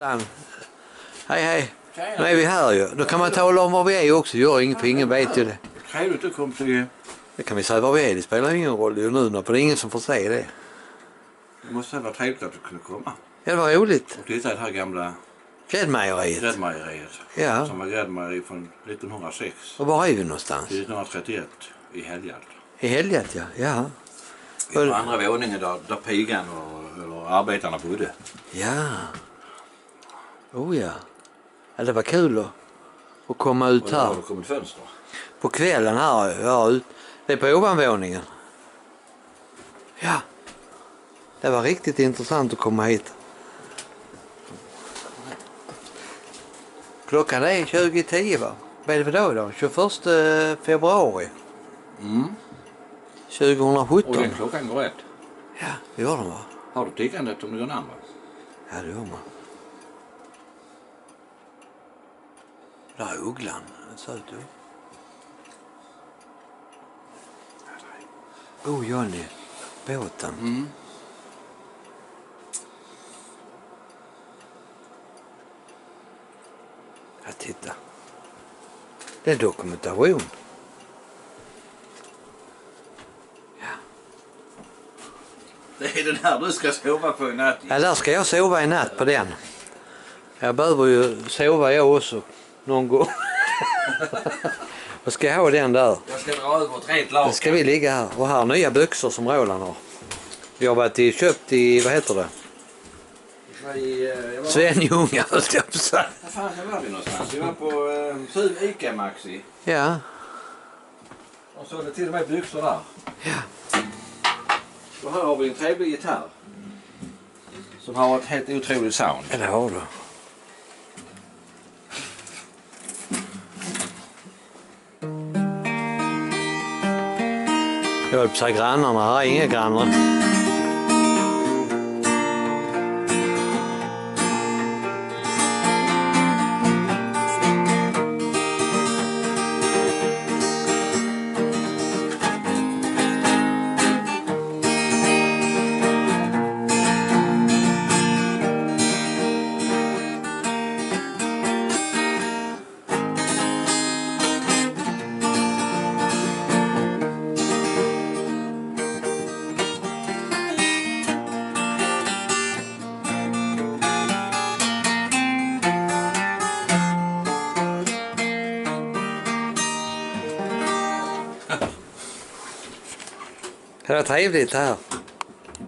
Hej hej. Nu är vi här ju. Då kan man tala om var vi är också. Gör inget, för ingen vet ju det. Trevligt att komma till. Det kan vi säga var vi är. Det spelar ingen roll ju nu. För det är ingen som får se det. Det måste vara trevligt att du kunde komma. Ja, det var roligt. Och titta i det här gamla Gräddmejeriet. Ja. Som var gräddmejeri från 1906 Och var är vi någonstans? till 1931 i Helgad. I Helgad, ja. Ja. På andra våningen där pigan eller arbetarna bodde. Ja. Oh ja. Ja, det var kul att komma ut Och här. har det kommit fönster. På kvällen här. Ja, det är på ovanvåningen. Ja. Det var riktigt intressant att komma hit. Klockan är 20:10 va? Vad är det för dag idag? 21 februari. 2017. Och den klockan går rätt. Ja, det gör de va? Har du tickandet om någon annan? Ja, det gör man. Där är ugglan. Den ser ut att... Johnny. Båten. Ja, titta. Det är dokumentation. Ja. Det är den här du ska sova på i natt. Ja, där ska jag sova i natt på den. Jag behöver ju sova jag också. Någon gång. Vad ska jag ha den där? Jag ska dra över ett rent lag. Då ska vi ligga här. Och här nya byxor som Roland har. Vi har varit köpt i, vad heter det? Svenljunga, höll jag på sig. Vad fan var vi någonstans? Vi var på Syd Ica Maxi. Ja. Och så är det till och med byxor där. Ja. Och här har vi en trevlig gitarr. Som har ett helt otroligt sound. Ja, det har du. Jag höll på att säga grannarna, här är inga grannar. Det var trevligt här.